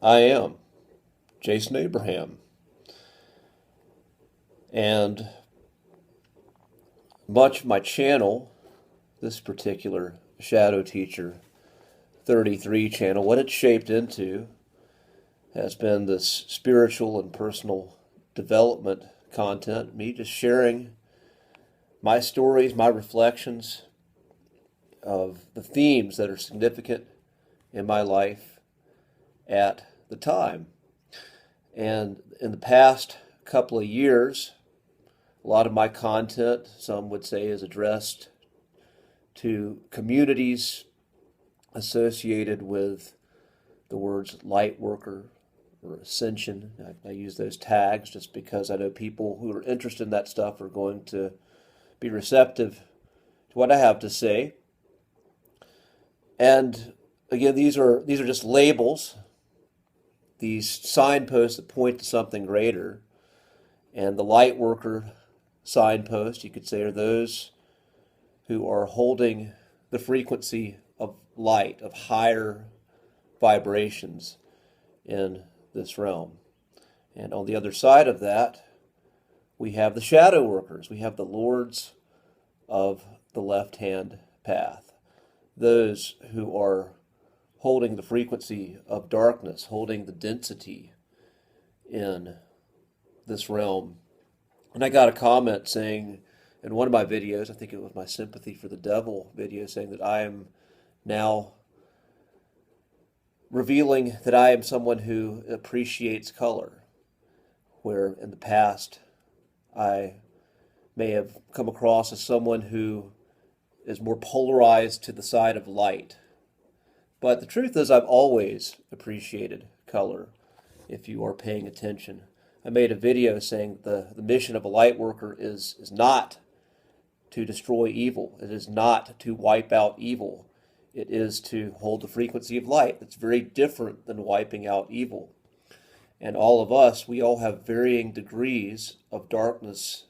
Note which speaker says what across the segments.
Speaker 1: I am Jason Abraham, and much of my channel, this particular Shadow Teacher 33 channel, what it's shaped into has been this spiritual and personal development content, me just sharing my stories, my reflections of the themes that are significant in my life at the time. And in the past couple of years, a lot of my content, some would say, is addressed to communities associated with the words light worker or ascension. I use those tags just because I know people who are interested in that stuff are going to be receptive to what I have to say. And again, these are just labels, these signposts that point to something greater. And the light worker signposts, you could say, are those who are holding the frequency of light, of higher vibrations in this realm. And on the other side of that, we have the shadow workers. We have the lords of the left-hand path, those who are holding the frequency of darkness, holding the density in this realm. And I got a comment saying in one of my videos, I think it was my Sympathy for the Devil video, saying that I am now revealing that I am someone who appreciates color, where in the past I may have come across as someone who is more polarized to the side of light. But the truth is, I've always appreciated color, if you are paying attention. I made a video saying the mission of a light worker is not to destroy evil. It is not to wipe out evil. It is to hold the frequency of light. That's very different than wiping out evil. And all of us, we all have varying degrees of darkness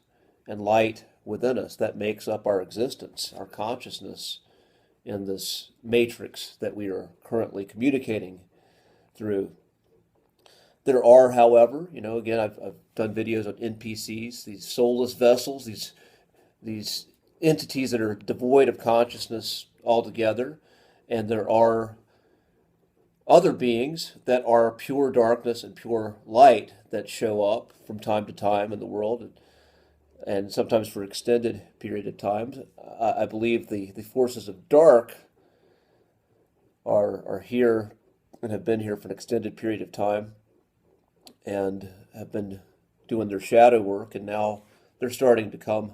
Speaker 1: and light within us that makes up our existence, our consciousness in this matrix that we are currently communicating through. There are, however, again, I've done videos on NPCs, these soulless vessels, these entities that are devoid of consciousness altogether, and there are other beings that are pure darkness and pure light that show up from time to time in the world, and sometimes for extended period of times. I believe the forces of dark are here and have been here for an extended period of time and have been doing their shadow work, and now they're starting to come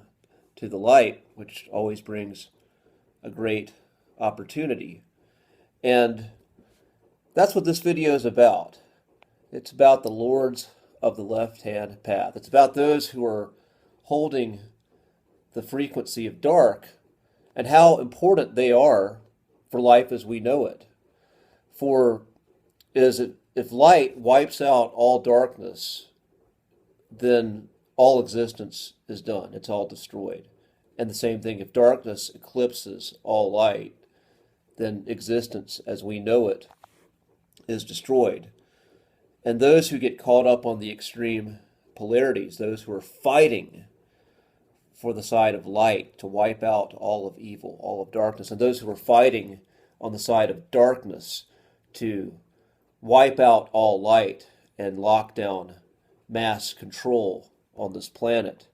Speaker 1: to the light, which always brings a great opportunity. And that's what this video is about. It's about the lords of the left-hand path. It's about those who are holding the frequency of dark and how important they are for life as we know it. For if light wipes out all darkness, then all existence is done. It's all destroyed. And the same thing, if darkness eclipses all light, then existence as we know it is destroyed. And those who get caught up on the extreme polarities, those who are fighting for the side of light to wipe out all of evil, all of darkness, and those who are fighting on the side of darkness to wipe out all light and lock down mass control on this planet.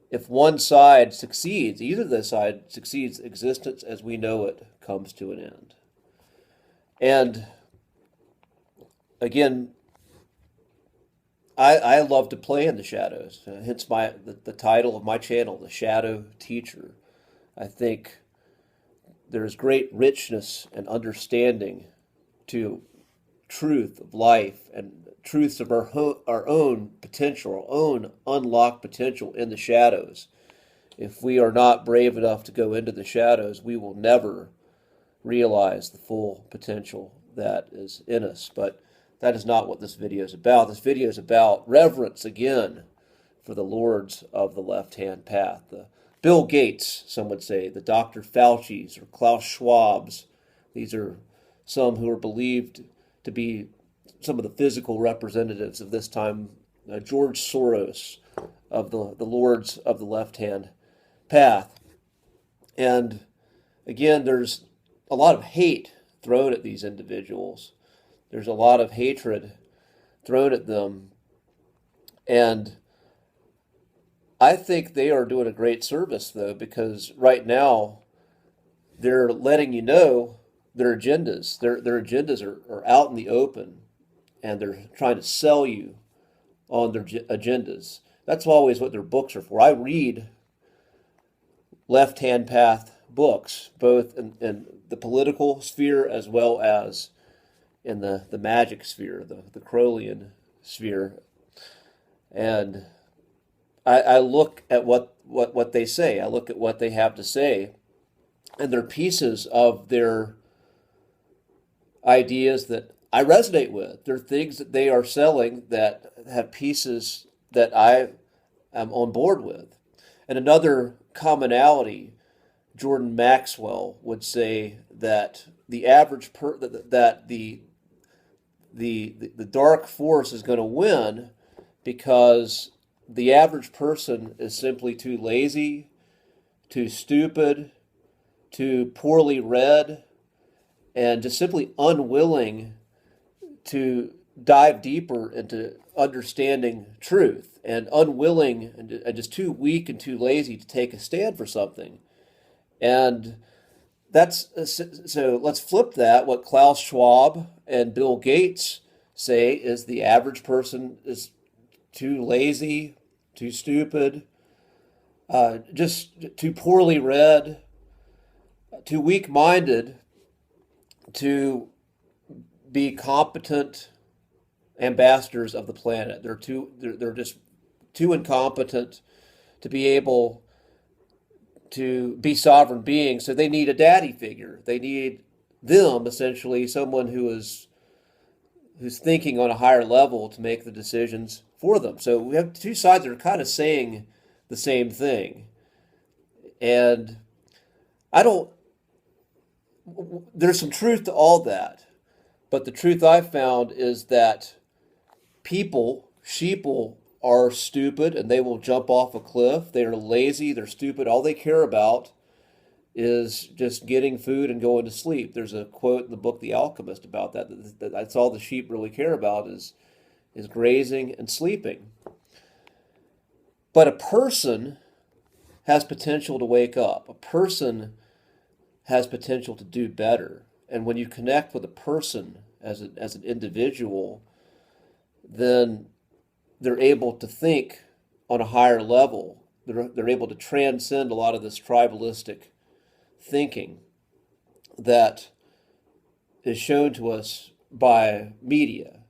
Speaker 1: If one side succeeds, either the side succeeds, existence as we know it comes to an end. And again, I love to play in the shadows, hence the title of my channel, The Shadow Teacher. I think there's great richness and understanding to truth of life and truths of our own potential, our own unlocked potential in the shadows. If we are not brave enough to go into the shadows, we will never realize the full potential that is in us. But that is not what this video is about. This video is about reverence again for the lords of the left-hand path. The Bill Gates, some would say, the Dr. Fauci's or Klaus Schwab's. These are some who are believed to be some of the physical representatives of this time, George Soros of the Lords of the Left-Hand Path. And again, there's a lot of hate thrown at these individuals. There's a lot of hatred thrown at them. And I think they are doing a great service, though, because right now they're letting you know their agendas. Their agendas are out in the open, and they're trying to sell you on their agendas. That's always what their books are for. I read left-hand path books, both in the political sphere as well as in the magic sphere, the Crowleyan sphere. And I look at what they say. I look at what they have to say, and they're pieces of their ideas that I resonate with. They're things that they are selling that have pieces that I am on board with. And another commonality, Jordan Maxwell would say that the average that the dark force is going to win because the average person is simply too lazy, too stupid, too poorly read, and just simply unwilling to dive deeper into understanding truth, and unwilling and just too weak and too lazy to take a stand for something. And that's so let's flip that. What Klaus Schwab and Bill Gates say is the average person is too lazy, too stupid, just too poorly read, too weak-minded to be competent ambassadors of the planet. They're just too incompetent to be able to be sovereign beings. So they need a daddy figure. They need them, essentially, someone who's thinking on a higher level to make the decisions for them. So we have two sides that are kind of saying the same thing. And there's some truth to all that. But the truth I've found is that sheeple are stupid, and they will jump off a cliff. They are lazy, they're stupid. All they care about is just getting food and going to sleep. There's a quote in the book The Alchemist about that. That's all the sheep really care about is grazing and sleeping. But a person has potential to wake up. A person has potential to do better. And when you connect with a person as an individual, then they're able to think on a higher level. They're able to transcend a lot of this tribalistic thinking that is shown to us by media,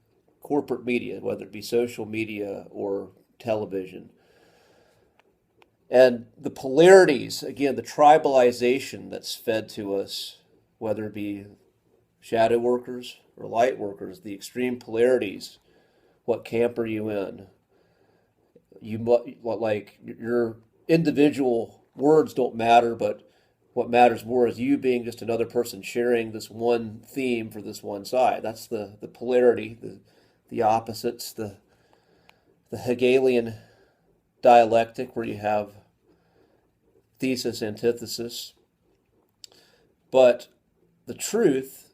Speaker 1: corporate media, whether it be social media or television. And the polarities, again, the tribalization that's fed to us, whether it be shadow workers or light workers, the extreme polarities. What camp are you in? Your individual words don't matter, but what matters more is you being just another person sharing this one theme for this one side. That's the polarity, the opposites, the Hegelian dialectic, where you have thesis, antithesis. But the truth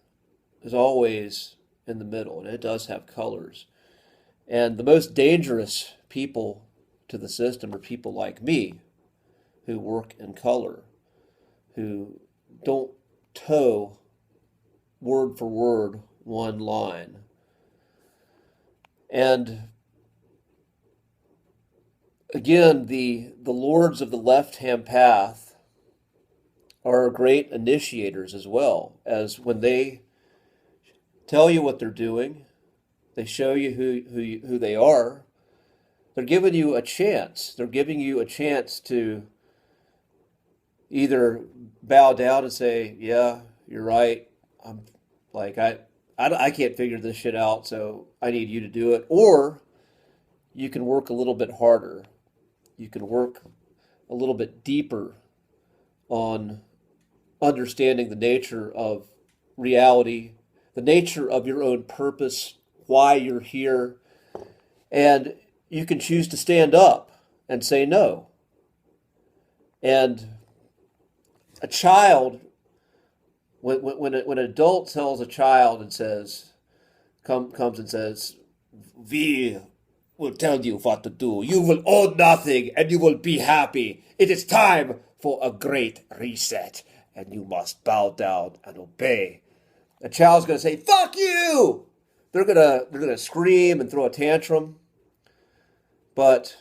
Speaker 1: is always in the middle, and it does have colors. And the most dangerous people to the system are people like me, who work in color, who don't toe word for word one line. And again, the lords of the left-hand path are great initiators as well, as when they tell you what they're doing, they show you who they are, they're giving you a chance. They're giving you a chance to either bow down and say, yeah, you're right. I can't figure this shit out, so I need you to do it. Or you can work a little bit harder. You can work a little bit deeper on understanding the nature of reality, the nature of your own purpose why you're here. And you can choose to stand up and say no. And a child, when an adult tells a child and says, comes and says, we will tell you what to do. You will own nothing and you will be happy. It is time for a great reset and you must bow down and obey. A child's going to say, fuck you! They're gonna scream and throw a tantrum. But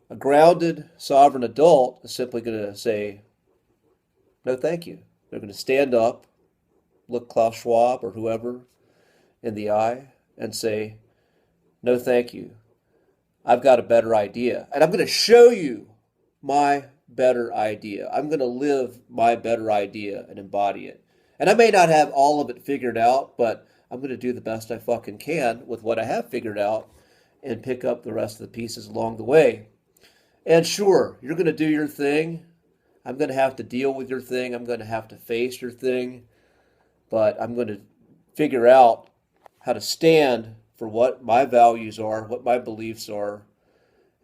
Speaker 1: a grounded, sovereign adult is simply going to say, no, thank you. They're going to stand up, look Klaus Schwab or whoever in the eye, and say, no, thank you. I've got a better idea. And I'm going to show you my better idea. I'm going to live my better idea and embody it. And I may not have all of it figured out, but I'm going to do the best I fucking can with what I have figured out and pick up the rest of the pieces along the way. And sure, you're going to do your thing. I'm going to have to deal with your thing. I'm going to have to face your thing. But I'm going to figure out how to stand for what my values are, what my beliefs are.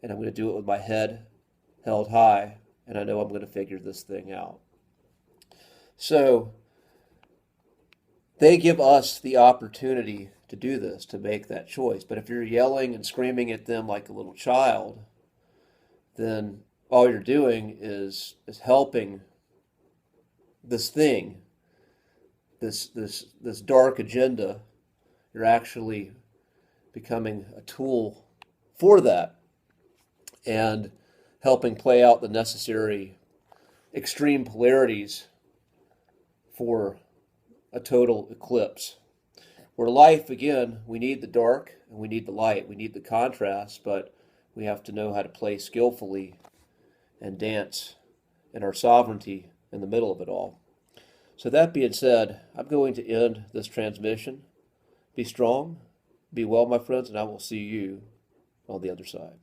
Speaker 1: And I'm going to do it with my head held high. And I know I'm going to figure this thing out. So they give us the opportunity to do this, to make that choice. But if you're yelling and screaming at them like a little child, then all you're doing is helping this thing, this dark agenda. You're actually becoming a tool for that and helping play out the necessary extreme polarities for a total eclipse. Where life, again, we need the dark and we need the light. We need the contrast, but we have to know how to play skillfully and dance in our sovereignty in the middle of it all. So that being said, I'm going to end this transmission. Be strong, be well, my friends, and I will see you on the other side.